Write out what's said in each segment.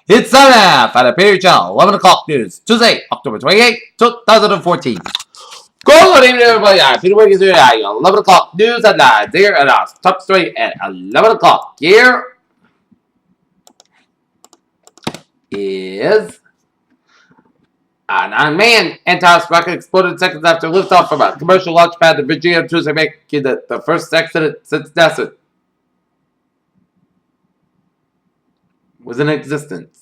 It's time for the Perry Channel 11 o'clock news, Tuesday, October 28, 2014. Good evening, everybody. I'm Peter Wiggins here at 11 o'clock news at night. Here at our top story at 11 o'clock. Here is an unmanned anti-house rocket exploded seconds after liftoff from a commercial launch pad in Virginia Tuesday, making the first accident since NASA was in existence.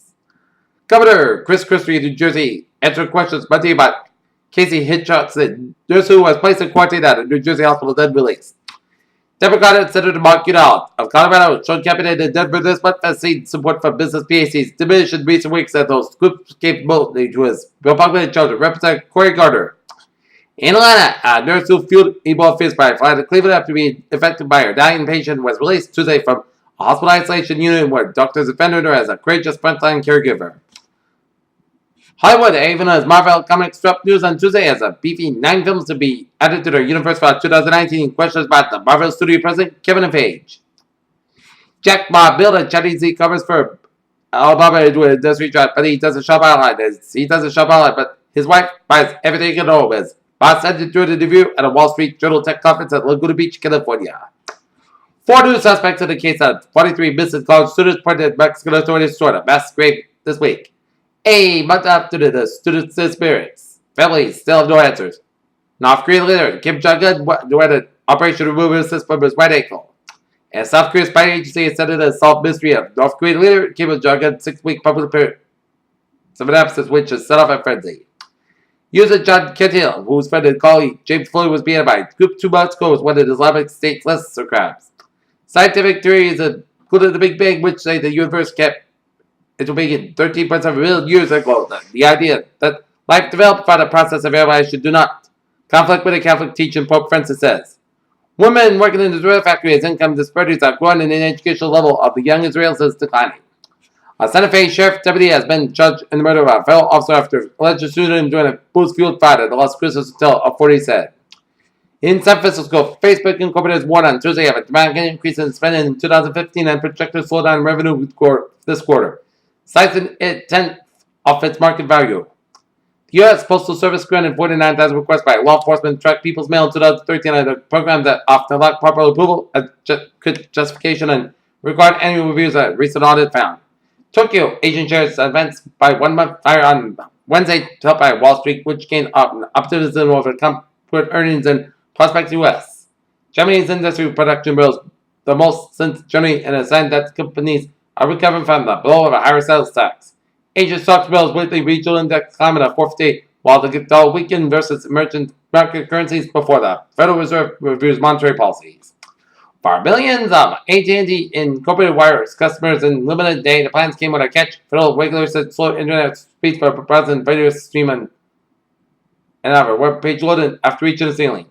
Governor Chris Christie of New Jersey answered questions Monday about Casey Hitchcock said nurse who was placed in quarantine at a New Jersey hospital then released. Democrat Senator Mark Udall of Colorado showed campaign in Denver this month has seen support from business PACs diminish in recent weeks as those groups gave voting to his Republican charge Representative Cory Gardner. In Atlanta, a nurse who fueled Ebola fears by flying to Cleveland after being infected by her dying patient was released Tuesday from a hospital isolation unit where doctors defended her as a courageous frontline caregiver. Hollywood, even as Marvel Comics dropped news on Tuesday as a beefy 9 films to be added to their universe for 2019. Questions about the Marvel Studio president, Kevin Feige. Jack Ma built a Chinese e-commerce for Alibaba does reach out, but he doesn't shop online. But his wife buys everything at home. As Ma said during an interview at a Wall Street Journal tech conference at Laguna Beach, California. 4 new suspects in the case of 43 missing college students pointed at Mexican authorities toward a mass grave this week. A month after the students' disappearance, families still have no answers. North Korean leader Kim Jong-un led an operation to remove his cyst from his right ankle. And South Korea's spy agency has started to solve mystery of North Korean leader Kim Jong-un's 6-week public appearance. Some absence which has set off a frenzy. User John Kentill, whose friend and colleague James Floyd was beaten by group 2 months ago, was one of Islamic State's lesser crimes. Scientific theories including the Big Bang, which say the universe kept it will begin 13.7 million years ago. The idea that life developed by the process of evolution do not conflict with the Catholic teaching, Pope Francis says. Women working in the Israel factory as income disparities are growing and the educational level of the young Israelis is declining. A Santa Fe sheriff deputy has been charged in the murder of a fellow officer after alleged shooting him during a booze-fueled fight at the Las Cruces Hotel, authorities said. In San Francisco, Facebook Incorporated warned on Tuesday of a dramatic increase in spending in 2015 and projected slowdown in revenue this quarter, citing a tenth of its market value. The U.S. Postal Service granted 49,000 requests by law enforcement to track people's mail in 2013 under a program that often lacked proper approval, justification, and required annual reviews that a recent audit found. Tokyo Asian shares advanced by 1 month higher on Wednesday, helped by Wall Street, which gained optimism over corporate earnings and prospects U.S. Germany's industry production rose the most since Germany and a sign that companies are recovering from the blow of a higher sales tax. Asian stocks rose weekly regional index climbing a 4th day, while the dollar weakened versus emerging market currencies before the Federal Reserve reviews monetary policies. For millions of AT&T Incorporated Wireless customers in limited day, the plans came with a catch. Federal regulators said slow internet speeds for present video stream and another web page loaded after reaching the ceiling.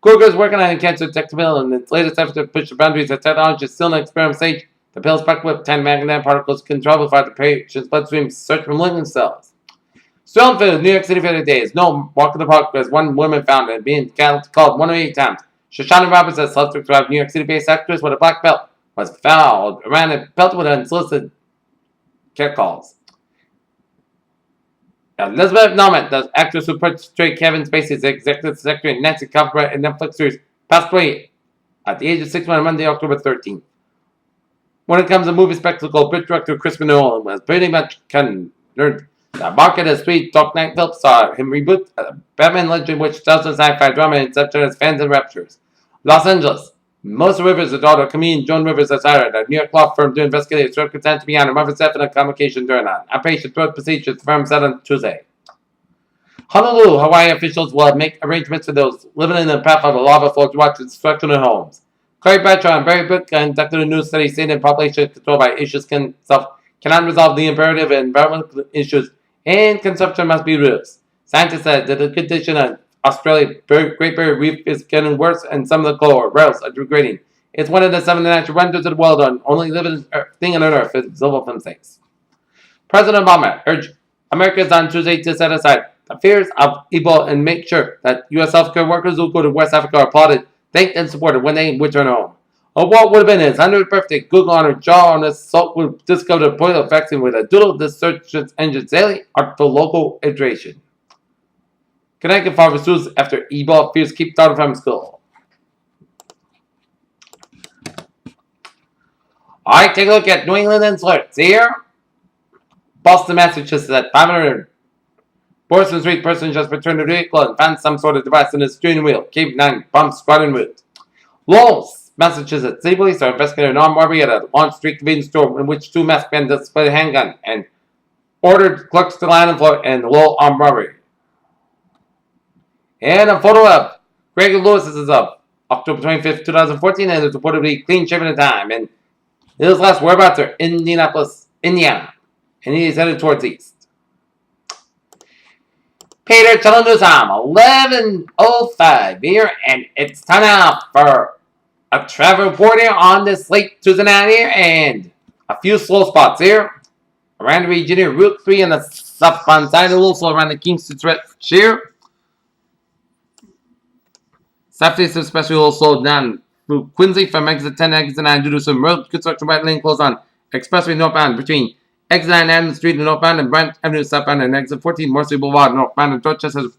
Google is working on a cancer detector pill in its latest effort to push the boundaries of technology is still in the experiment stage. The pill's packed with 10 manganese particles can travel throughout the patient's bloodstream, search for malignant cells. Still in New York City for the day is no walk in the park as one woman found it being called 108 times. Shoshana Roberts, a suspect of New York City-based actress with a black belt, was fouled around and pelted with unsolicited catcalls. Elizabeth Norman, the actress who portrayed Kevin Spacey's executive secretary and Nancy Coppola in Netflix series, passed away at the age of 61 on Monday, October 13th. When it comes to movie spectacle, Brit director Christopher Nolan was pretty much concerned. The market as sweet Dark Knight film saw him reboot Batman Legend, which tells the sci-fi drama Inception as fans and raptures. Los Angeles. Melissa Rivers, the daughter of comedian Joan Rivers, has hired a New York law firm to investigate circumstances behind her mother's death and a complication during an outpatient throat procedure, the firm said on Tuesday. Honolulu, Hawaii officials will make arrangements for those living in the path of the lava flow to watch destruction of homes. Corey Bradshaw and Barry Brook conducted a new study saying that population control by issues cannot resolve the imperative environmental issues and consumption must be reduced. Scientists said that the condition of Australia Great Barrier Reef is getting worse and some of the coral reefs are degrading. It's one of the 7 natural wonders of the world and only living thing on Earth is silver from space. President Obama urged Americans on Tuesday to set aside the fears of Ebola and make sure that U.S. healthcare workers who go to West Africa are applauded, thanked, and supported when they return home. of what would have been his 100th birthday. Google honored jaw on his salt would discover the boil vaccine with a doodle. This search engine daily artful local iteration. Connecticut farmers sues after Ebola fears keep daughter from school. Alright, take a look at New England Insults here. Boston, Massachusetts at 500. Boston Street person just returned to the vehicle and found some sort of device in the steering wheel. Cape 9 bomb squadron route. Lowell, Massachusetts. City police are investigating an armed robbery at a Launch Street convenience store in which two masked men displayed a handgun and ordered clerks to line and floor and the Lowell armed robbery. And a photo of Greg Lewis is of October 25th, 2014, and is reportedly clean shaven at the time. And his last whereabouts are Indianapolis, Indiana. And he is headed towards east. Peter, telling the time, 11:05 here, and it's time now for a travel report here on this late Tuesday night here, and a few slow spots here. Around the region here, Route 3 on the southbound side, a little slow around the Kingston stretch here. Southeast especially a little slowed down through Quincy from exit 10 to exit 9 due to some road construction right lane closed on expressway northbound between exit 9 Adams Street and northbound and Brent Avenue southbound and exit 14 Morrissey Boulevard northbound and Dorchester has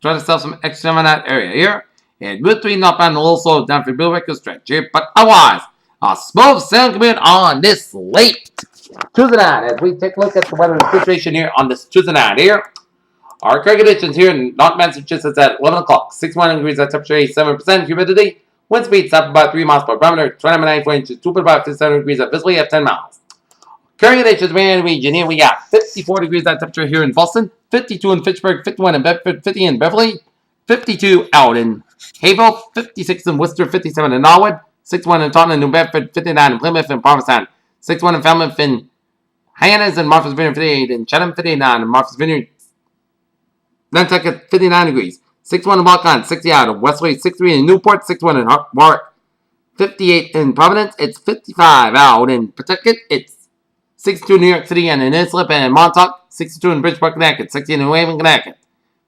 tried to sell some extra on that area here. And Route 3 northbound a little slowed down for Bill Ricker stretch here, but otherwise a smooth sailing commute on this late Tuesday night as we take a look at the weather situation here on this Tuesday night here. Our current conditions here in North Massachusetts at 11 o'clock. 61 degrees at temperature, 87% humidity. Wind speeds up about 3 miles per barometer. 29 inches, 2.57 degrees at visibly at 10 miles. Current conditions in the region here we got 54 degrees at temperature here in Boston, 52 in Fitchburg, 51 in Bedford, 50 in Beverly, 52 out in Haverhill, 56 in Worcester, 57 in Norwood, 61 in Taunton, New Bedford, 59 in Plymouth and Provincetown, 61 in Falmouth and Hyannis and Martha's Vineyard, 58 in Chatham, 59 in Martha's Vineyard. Nantucket, 59 degrees. 61 in Balkan, 60 out of Wesley, 63 in Newport, 61 in Warwick, 58 in Providence, it's 55 out in Pawtucket, it's 62 in New York City and in Islip and in Montauk, 62 in Bridgeport, Connecticut, 60 in New Haven, Connecticut,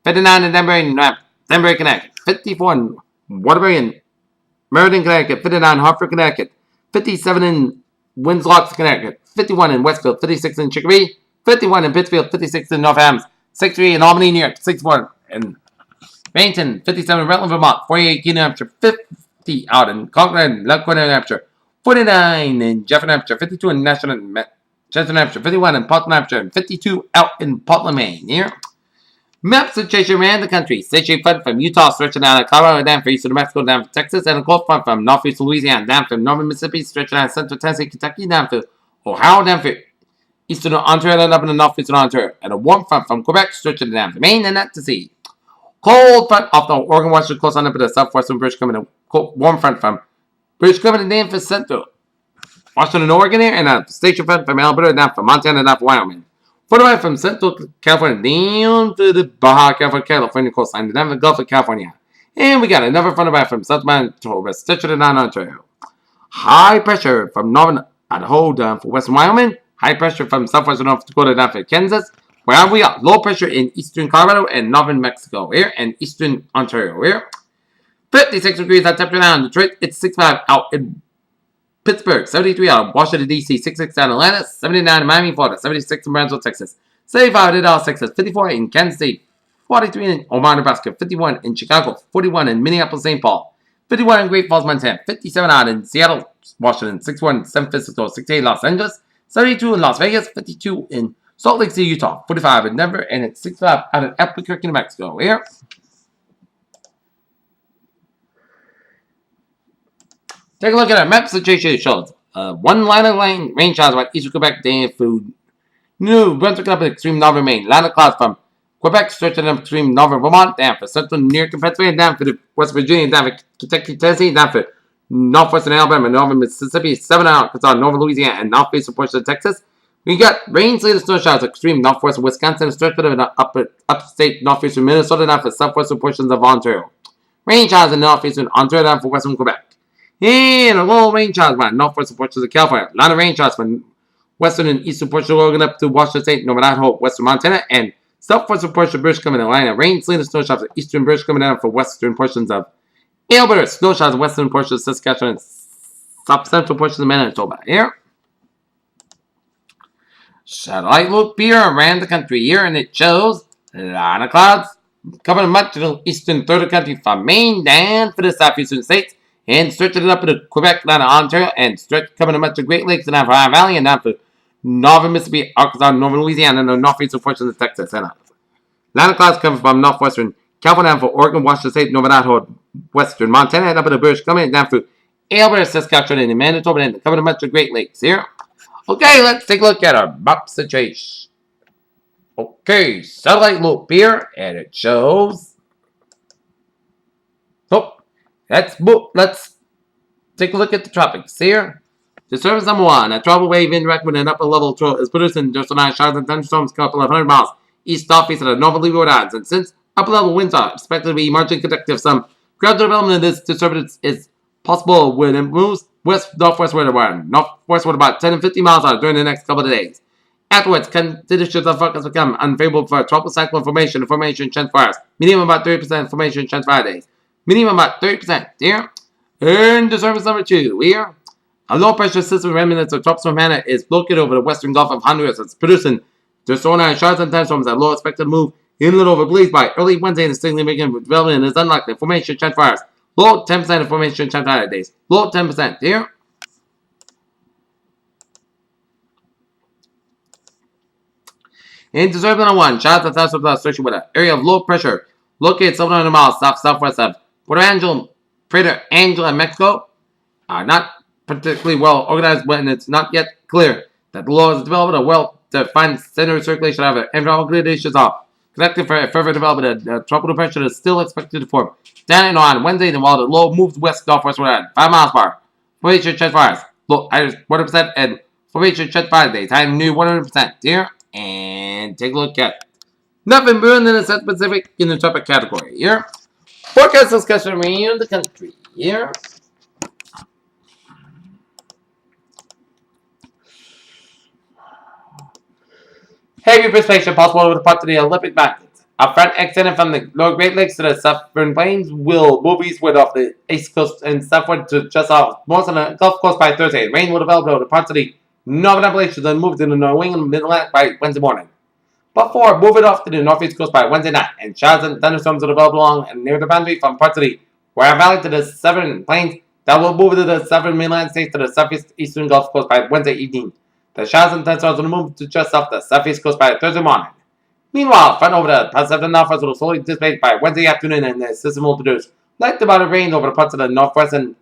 59 in Denver, Connecticut, 54 in Waterbury and Meriden, Connecticut, 59 in Hartford, Connecticut, 57 in Winslow, Connecticut, 51 in Westfield, 56 in Chickabee, 51 in Pittsfield, 56 in Northampton, 63 in Albany, New York, 61 in Barrington, 57 in Rutland, Vermont, 48 in New Hampshire, 50 out in Concord, Lackawanna, New Hampshire, 49 in Jefferson, New Hampshire, 52 in Chester, New Hampshire, 51 in Portland, New Hampshire, and 52 out in Portland, Maine. Here, map situation around the country. Station front from Utah stretching down to Colorado, down for east of New Mexico, down for Texas, and a cold front from northeast Louisiana, down from northern Mississippi, stretching down central Tennessee, Kentucky, down for Ohio, down for eastern Ontario and up in the northeastern Ontario, and a warm front from Quebec stretching down to Maine and out to sea. Cold front off the Oregon Western coast on up to the southwestern British Columbia. Warm front from British Columbia down for central Washington, Oregon here, and a station front from Alberta down from Montana down for Wyoming. Further from central California down to the Baja California coastline down to the Gulf of California. And we got another front from South Manitoba stretching down Ontario. High pressure from northern Idaho down for western Wyoming. High pressure from southwestern North Dakota down for Kansas. Where we got low pressure in eastern Colorado and northern Mexico here and eastern Ontario here. 56 degrees at temperature now in Detroit. It's 65 out in Pittsburgh. 73 out in Washington, D.C. 66 out in Atlanta. 79 in Miami, Florida. 76 in Brownsville, Texas. 75 in Dallas, Texas. 54 in Kansas City. 43 in Omaha, Nebraska. 51 in Chicago. 41 in Minneapolis, St. Paul. 51 in Great Falls, Montana. 57 out in Seattle, Washington. 61 in San Francisco. 68 in Los Angeles. 72 in Las Vegas. 52 in Salt Lake City, Utah, 45 in Denver, and it's 65 out of Albuquerque, New Mexico. Here, take a look at our map situation. It shows one line of rain showers about eastern Quebec, down through New Brunswick up in extreme northern Maine. Line of clouds from Quebec stretching up extreme northern Vermont, down for central New York and Pennsylvania, down for West Virginia, down for Kentucky, Tennessee, down for northwestern Alabama, northern Mississippi, 7 out Arkansas, northern Louisiana, and northeastern portion of Texas. We got rain, sleet, and snow showers extreme northwestern Wisconsin, stretch bit of an upstate northeastern Minnesota, down for southwestern portions of Ontario. Rain showers in northeastern Ontario, down for western Quebec. And a little rain showers by northwestern portions of California. A lot of rain showers from western and eastern portions of Oregon up to Washington State, northern Idaho, western Montana, and southwestern portion of British Columbia. Rain, sleet, and snow showers in eastern British Columbia, down for western portions of Alberta, snow showers in western portions of Saskatchewan and south central portions of Manitoba. Here. Satellite look beer around the country here, and it shows a lot of clouds covering much of the eastern third of the country from Maine down for the southeastern states and stretching it up into Quebec, down to Ontario, and covering much of the Great Lakes and down for Ohio Valley and down for northern Mississippi, Arkansas, northern Louisiana, and the northeastern portions of Texas. And a lot of clouds coming from northwestern California down for Oregon, Washington State, Northern Idaho, western Montana, and up in the British Columbia, down through Alberta, Saskatchewan, and Manitoba, and covering much of the Great Lakes here. Okay, let's take a look at our map situation. Okay, satellite loop here, and it shows. Oh, let's take a look at the tropics here. The surface number 1, a tropical wave indirect with an upper level is producing just tonight showers and thunderstorms a couple of 100 miles east-southeast of the northerly Rhode Islands. And since upper level winds are expected to be marginally conductive, some gradual development of this disturbance is possible when it moves west-northwestward about 10 and 50 miles out during the next couple of days. Afterwards, conditions of focus become unfavorable for tropical cyclone formation and formation chance fires. Medium about 30% formation chance fire days. Medium about 30% here. And the surface number 2 here. A low pressure system remnants of tropical manner is located over the western Gulf of Honduras. It's producing the sonar showers and thunderstorms that low expected to move inland over Belize by early Wednesday and distinctly making development is unlikely. Formation chance fires. Low 10% of formation chance fire days. Low 10% here. In Desert number 1, showers and thunderstorms associated with an area of low pressure located 700 miles southwest of Puerto Angela, Mexico, are not particularly well organized when it's not yet clear that the low has developed a well-defined center of circulation. However, environmental conditions are connected for further development. The tropical depression is still expected to form down and on Wednesday, and while the low moves west-northwestward at 5 miles per hour. Formation chance fires, low 100% and formation chance fire days, high new 100% here. And take a look at nothing brewing in the South Pacific in the tropic category here. Forecast discussion around the country here. Heavy precipitation possible over the parts of the Olympic Mountains. A front extending from the Lower Great Lakes to the Southern Plains will move eastward off the east coast and southward to just off most of the Gulf Coast by Thursday. Rain will develop over the parts of the Northern Appalachians and move to the New England Mid-Atlantic by Wednesday morning. Before moving off to the northeast coast by Wednesday night, and showers and thunderstorms will develop along and near the boundary from parts of the Warren Valley to the Southern Plains that will move to the Southern Midland States to the southeast eastern Gulf Coast by Wednesday evening. The showers and thunderstorms will move to just off the southeast coast by Thursday morning. Meanwhile, front over the Pacific Northwest will slowly dissipate by Wednesday afternoon, and the system will produce light to moderate rain over the parts of the northwest and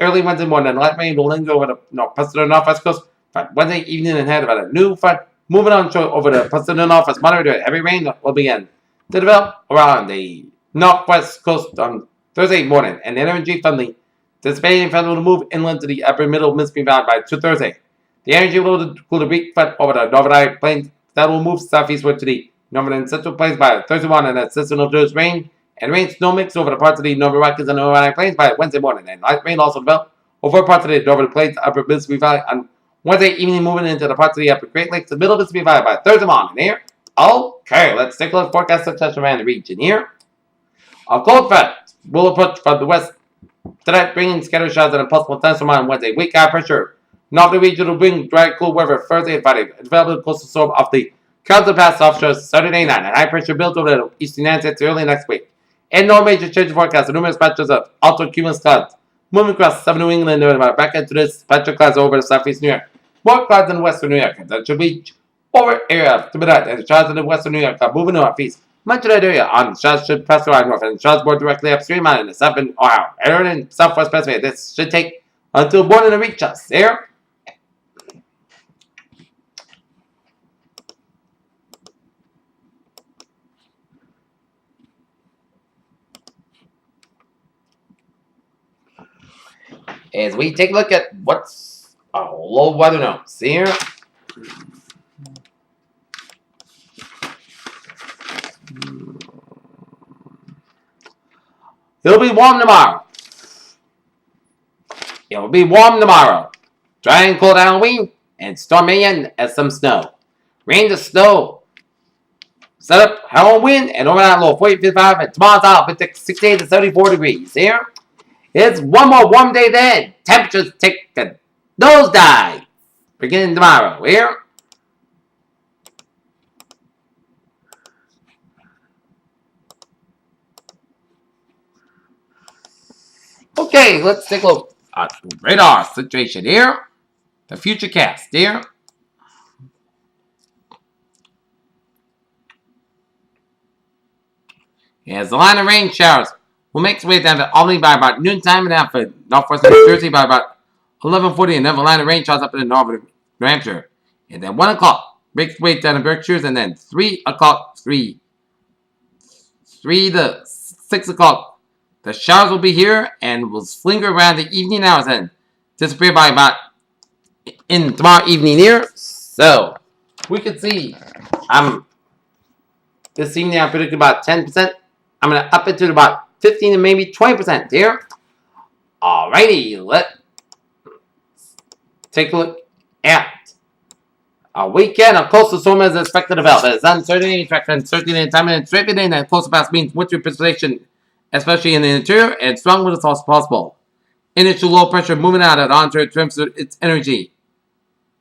early Wednesday morning. Light rain will linger over the Pacific Northwest coast by Wednesday evening and head about a new front moving on over the Pacific Northwest. Moderate to heavy rain will begin to develop around the northwest coast on Thursday morning, and energy from the dissipating front will move inland to the upper middle Mississippi Valley by Thursday. The energy will include a weak front over the Northern Plains that will move southeastward to the northern and central plains by Thursday morning, and that system will produce rain and snow mix over the parts of the Northern Rockies and Northern Plains by Wednesday morning, and light rain also develop over parts of the Northern Plains, upper Mississippi Valley on Wednesday evening, moving into the parts of the upper Great Lakes, the middle Mississippi Valley by Thursday morning here. Okay, let's take a look at forecast success around the region here. A cold front will approach from the west tonight, bringing scattered showers and a possible thunderstorm on Wednesday. Weak high pressure north of the region will bring dry, cool weather Thursday and Friday. Developing coastal storm off the Carlton Pass offshore Saturday night, and high pressure built over the eastern United States early next week. And no major change in forecast. Numerous patches of alto cumulus clouds moving across southern New England and back into this patch of clouds over the southeast New York. More clouds in western New York that should reach over area to midnight, and showers in the western New York are moving northeast. Much of that area on showers should pass around north, and showers more directly upstream on in the southern Ohio, area and southwest Pennsylvania. This should take until morning to reach us there. As we take a look at what's our low weather notes here. It'll be warm tomorrow. It'll be warm tomorrow. Dry and cold Halloween, and stormy and some snow. Rain to snow. Set up Halloween and overnight low 40, 55, and tomorrow's out, 68 to 74 degrees here. It's one more warm day then. Temperatures take a nosedive. Beginning tomorrow. Here. Okay, let's take a look at the radar situation here. The future cast here. As the line of rain showers will make its way down to Albany by about noontime and out for northwestern New Jersey by about 11:40, and then the line of rain showers up in northern New Hampshire. And then 1 o'clock makes its way down to Berkshires, and then 3 o'clock, 3 to 6 o'clock, the showers will be here and will linger around the evening hours and disappear by about in tomorrow evening here. So we can see this evening I'm predicting about 10%. I'm going to up it to about 15 and maybe 20% here. Alrighty, let's take a look at our weekend. A coastal storm is expected to develop. It's uncertainty, track uncertainty in time and uncertainty, and coastal pass means winter precipitation, especially in the interior, and strong winds as possible. Initial low pressure moving out at onshore transfers its energy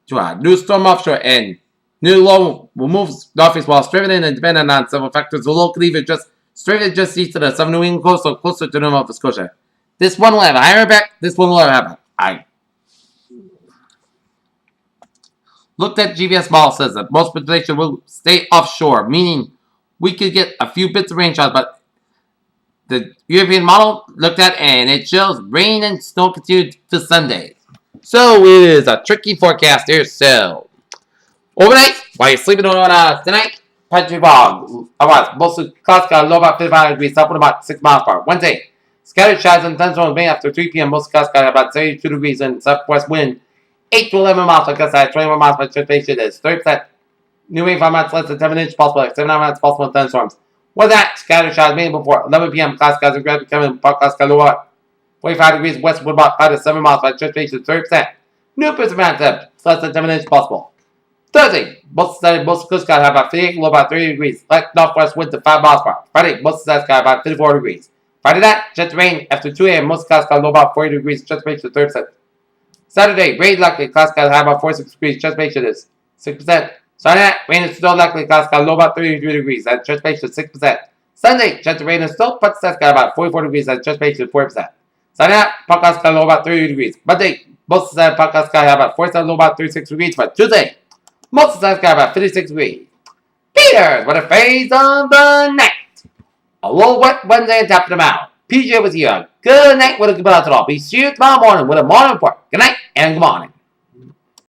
to a new storm offshore, and new low will move northeast while strengthening and depending on several factors. The low could even just strengthen just east of the southern New England coast, so closer to Nova Scotia. This one will have a higher impact. This one will have a high. Looked at GVS model says that most precipitation will stay offshore, meaning we could get a few bits of rain showers, but the European model looked at and it shows rain and snow continue to Sunday. So it is a tricky forecast here. So overnight, while you're sleeping on tonight, Country fog. Mostly clouds got a low about 55 degrees, up with about 6 miles per hour. Wednesday, scattered showers and thunderstorms may after 3 p.m. Most clouds got about 32 degrees and southwest wind 8 to 11 miles per gust, 21 miles per circulation is 30%. New rain 5 miles less than 7 inches possible, 7 miles possible thunderstorms. With that, scattered showers may before 11 p.m. Clouds got gradually becoming clouds got lower 45 degrees west with about 5 to 7 miles by circulation 30%. New precipitation less than 7 inches possible. Thursday, most coast got about 58, low about 30 degrees. Light northwest wind to 5 miles per hour. Friday, most skies got about 54 degrees. Friday night, jet rain after 2 a.m. Most skies got low about 40 degrees. Jet rain to 30%. Saturday, rain likely. Clouds got high about 46 degrees. Jet rain is 6%. Sunday night, rain and snow likely. Clouds got low about 33 degrees. And jet rain is 6%. Sunday, jet rain and snow. But skies got about 44 degrees. And jet rain is 4%. Sunday night, podcast got low about 30 degrees. Monday, most of the podcast got about 47, low about 36 degrees. But Tuesday, most of the got about 56 degrees. Peters with a phase on the night. A little wet Wednesday and top of the mouth. PJ with you. Good night with a good night at all. Be see you tomorrow morning with a morning report. Good night and good morning.